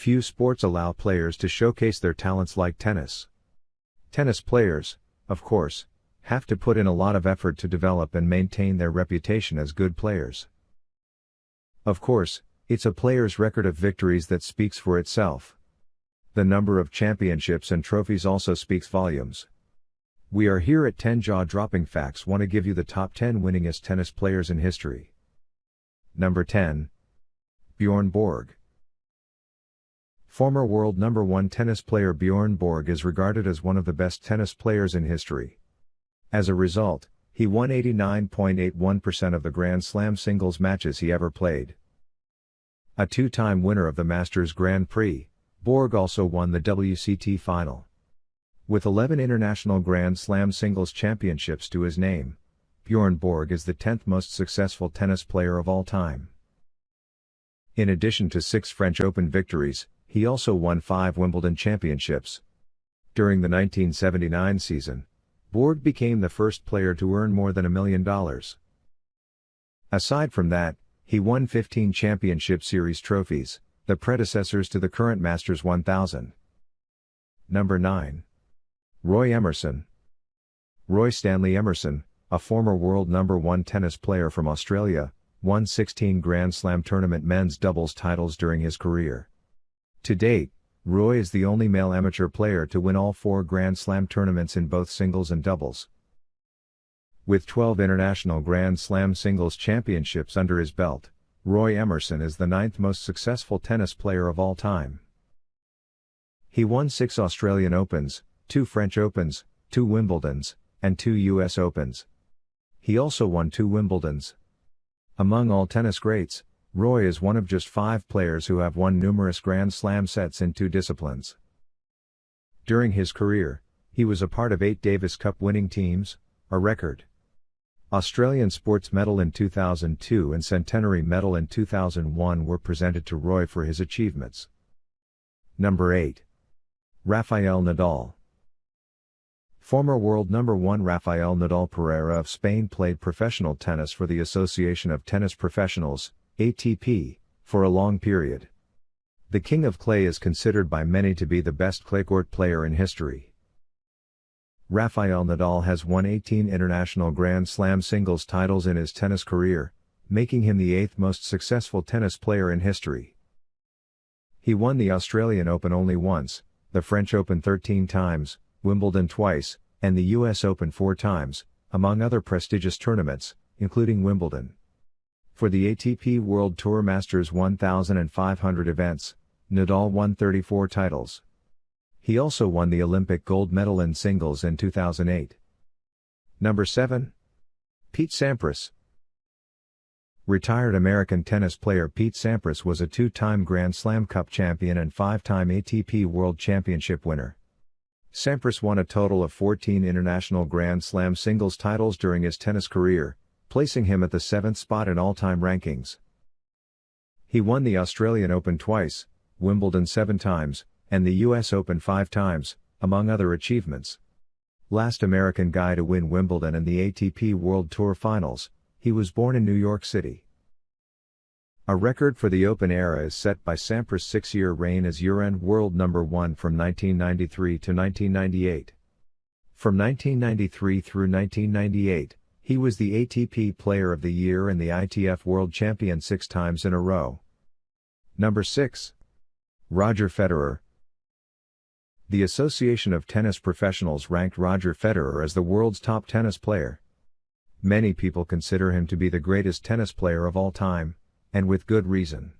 Few sports allow players to showcase their talents like tennis. Tennis players, of course, have to put in a lot of effort to develop and maintain their reputation as good players. Of course, it's a player's record of victories that speaks for itself. The number of championships and trophies also speaks volumes. We are here at 10 Jaw-Dropping Facts. Want to give you the top 10 winningest tennis players in history. Number 10. Bjorn Borg. Former world number 1 tennis player Bjorn Borg is regarded as one of the best tennis players in history. As a result, he won 89.81% of the Grand Slam singles matches he ever played. A two-time winner of the Masters Grand Prix, Borg also won the WCT final. With 11 international Grand Slam singles championships to his name, Bjorn Borg is the 10th most successful tennis player of all time. In addition to 6 French Open victories, he also won 5 Wimbledon championships. During the 1979 season, Borg became the first player to earn more than $1 million. Aside from that, he won 15 Championship Series trophies, the predecessors to the current Masters 1000. Number 9. Roy Emerson. Roy Stanley Emerson, a former world number 1 tennis player from Australia, won 16 Grand Slam tournament men's doubles titles during his career. To date, Roy is the only male amateur player to win all 4 Grand Slam tournaments in both singles and doubles. With 12 international Grand Slam singles championships under his belt, Roy Emerson is the 9th most successful tennis player of all time. He won 6 Australian Opens, 2 French Opens, 2 Wimbledons, and 2 US Opens. He also won 2 Wimbledons. Among all tennis greats, Roy is one of just 5 players who have won numerous Grand Slam sets in 2 disciplines. During his career, he was a part of 8 Davis Cup winning teams, a record. Australian Sports Medal in 2002 and Centenary Medal in 2001 were presented to Roy for his achievements. Number 8. Rafael Nadal. Former world number 1 Rafael Nadal Pereira of Spain played professional tennis for the Association of Tennis Professionals, ATP, for a long period. The King of Clay is considered by many to be the best clay court player in history. Rafael Nadal has won 18 international Grand Slam singles titles in his tennis career, making him the 8th most successful tennis player in history. He won the Australian Open only once, the French Open 13 times, Wimbledon twice, and the US Open 4 times, among other prestigious tournaments, including Wimbledon. For the ATP World Tour Masters 1,500 events, Nadal won 34 titles. He also won the Olympic gold medal in singles in 2008. Number 7. Pete Sampras. Retired American tennis player Pete Sampras was a 2-time Grand Slam Cup champion and 5-time ATP World Championship winner. Sampras won a total of 14 international Grand Slam singles titles during his tennis career, placing him at the 7th spot in all-time rankings. He won the Australian Open twice, Wimbledon 7 times, and the US Open 5 times, among other achievements. Last American guy to win Wimbledon and the ATP World Tour Finals, he was born in New York City. A record for the Open era is set by Sampras' 6-year reign as year-end world number 1 from 1993 to 1998. From 1993 through 1998, he was the ATP Player of the Year and the ITF World Champion 6 times in a row. Number 6. Roger Federer. The Association of Tennis Professionals ranked Roger Federer as the world's top tennis player. Many people consider him to be the greatest tennis player of all time, and with good reason.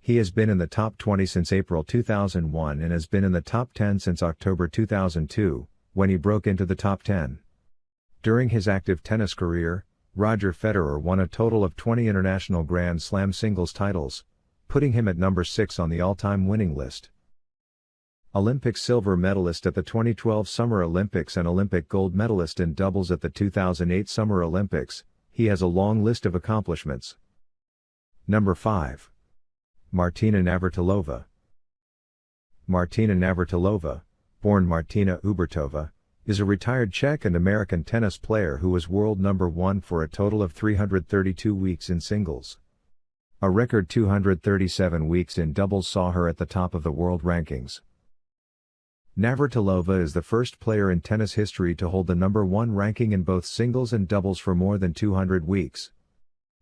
He has been in the top 20 since April 2001 and has been in the top 10 since October 2002, when he broke into the top 10. During his active tennis career, Roger Federer won a total of 20 international Grand Slam singles titles, putting him at number 6 on the all-time winning list. Olympic silver medalist at the 2012 Summer Olympics and Olympic gold medalist in doubles at the 2008 Summer Olympics, he has a long list of accomplishments. Number 5. Martina Navratilova. Martina Navratilova, born Martina Ubertova, is a retired Czech and American tennis player who was world number 1 for a total of 332 weeks in singles. A record 237 weeks in doubles saw her at the top of the world rankings. Navratilova is the first player in tennis history to hold the #1 ranking in both singles and doubles for more than 200 weeks.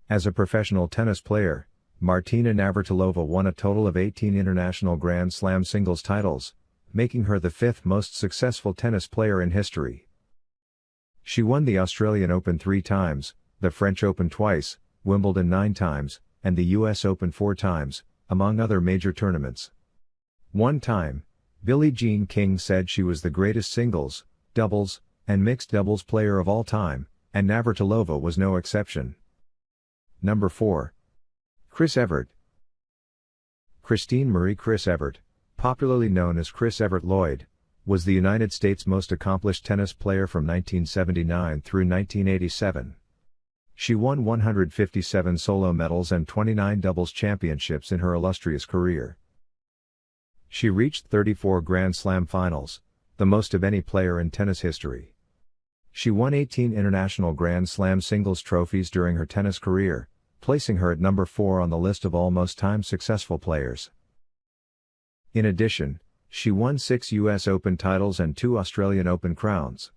As a professional tennis player, Martina Navratilova won a total of 18 international Grand Slam singles titles, making her the fifth most successful tennis player in history. She won the Australian Open 3 times, the French Open twice, Wimbledon 9 times, and the US Open 4 times, among other major tournaments. One time, Billie Jean King said she was the greatest singles, doubles, and mixed doubles player of all time, and Navratilova was no exception. Number 4. Chris Evert. Christine Marie Chris Evert, popularly known as Chris Evert Lloyd, was the United States' most accomplished tennis player from 1979 through 1987. She won 157 solo medals and 29 doubles championships in her illustrious career. She reached 34 Grand Slam finals, the most of any player in tennis history. She won 18 international Grand Slam singles trophies during her tennis career, placing her at number 4 on the list of all most-time successful players. In addition, she won 6 US Open titles and 2 Australian Open crowns.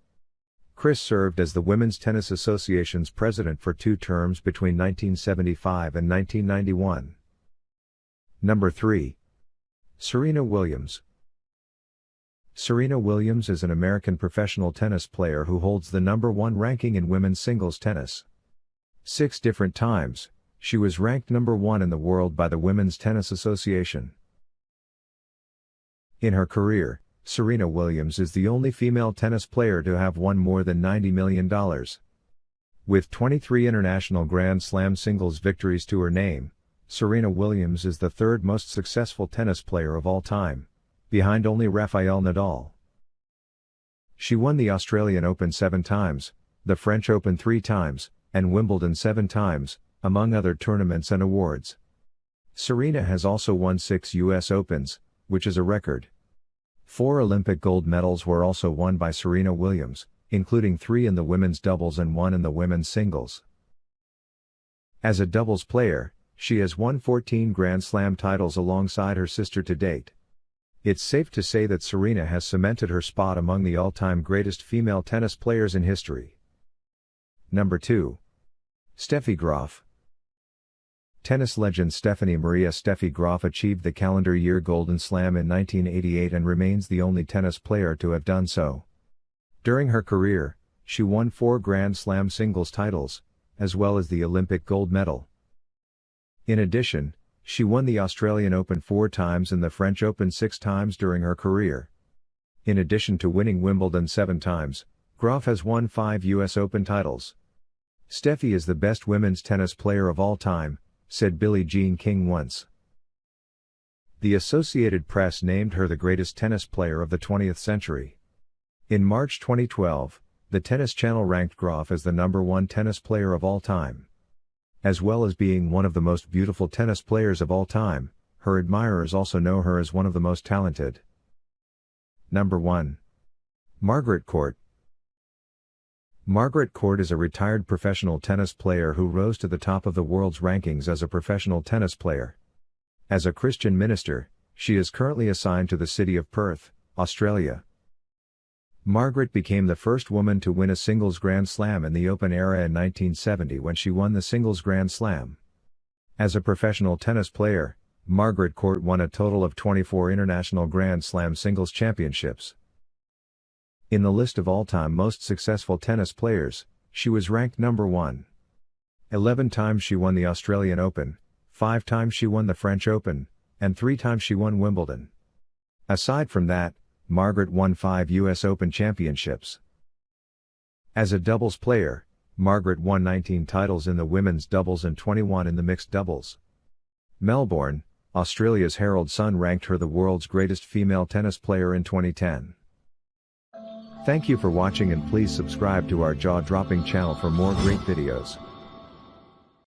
Chris served as the Women's Tennis Association's president for 2 terms between 1975 and 1991. Number 3. Serena Williams. Serena Williams is an American professional tennis player who holds the #1 ranking in women's singles tennis. 6 different times, she was ranked #1 in the world by the Women's Tennis Association. In her career, Serena Williams is the only female tennis player to have won more than $90 million. With 23 international Grand Slam singles victories to her name, Serena Williams is the third most successful tennis player of all time, behind only Rafael Nadal. She won the Australian Open 7 times, the French Open 3 times, and Wimbledon 7 times, among other tournaments and awards. Serena has also won 6 US Opens, which is a record. 4 Olympic gold medals were also won by Serena Williams, including 3 in the women's doubles and 1 in the women's singles. As a doubles player, she has won 14 Grand Slam titles alongside her sister to date. It's safe to say that Serena has cemented her spot among the all-time greatest female tennis players in history. Number 2. Steffi Graf. Tennis legend Stephanie Maria Steffi Graf achieved the calendar year Golden Slam in 1988 and remains the only tennis player to have done so. During her career, she won 4 Grand Slam singles titles, as well as the Olympic gold medal. In addition, she won the Australian Open 4 times and the French Open 6 times during her career. In addition to winning Wimbledon 7 times, Graf has won 5 US Open titles. Steffi is the best women's tennis player of all time, said Billie Jean King once. The Associated Press named her the greatest tennis player of the 20th century. In March 2012, the Tennis Channel ranked Graf as the #1 tennis player of all time. As well as being one of the most beautiful tennis players of all time, her admirers also know her as one of the most talented. Number 1. Margaret Court. Margaret Court is a retired professional tennis player who rose to the top of the world's rankings as a professional tennis player. As a Christian minister, she is currently assigned to the city of Perth, Australia. Margaret became the first woman to win a singles Grand Slam in the Open era in 1970 when she won the singles Grand Slam. As a professional tennis player, Margaret Court won a total of 24 international Grand Slam singles championships. In the list of all-time most successful tennis players, she was ranked #1. 11 times she won the Australian Open, 5 times she won the French Open, and 3 times she won Wimbledon. Aside from that, Margaret won 5 US Open championships. As a doubles player, Margaret won 19 titles in the women's doubles and 21 in the mixed doubles. Melbourne, Australia's Herald Sun ranked her the world's greatest female tennis player in 2010. Thank you for watching and please subscribe to our jaw-dropping channel for more great videos.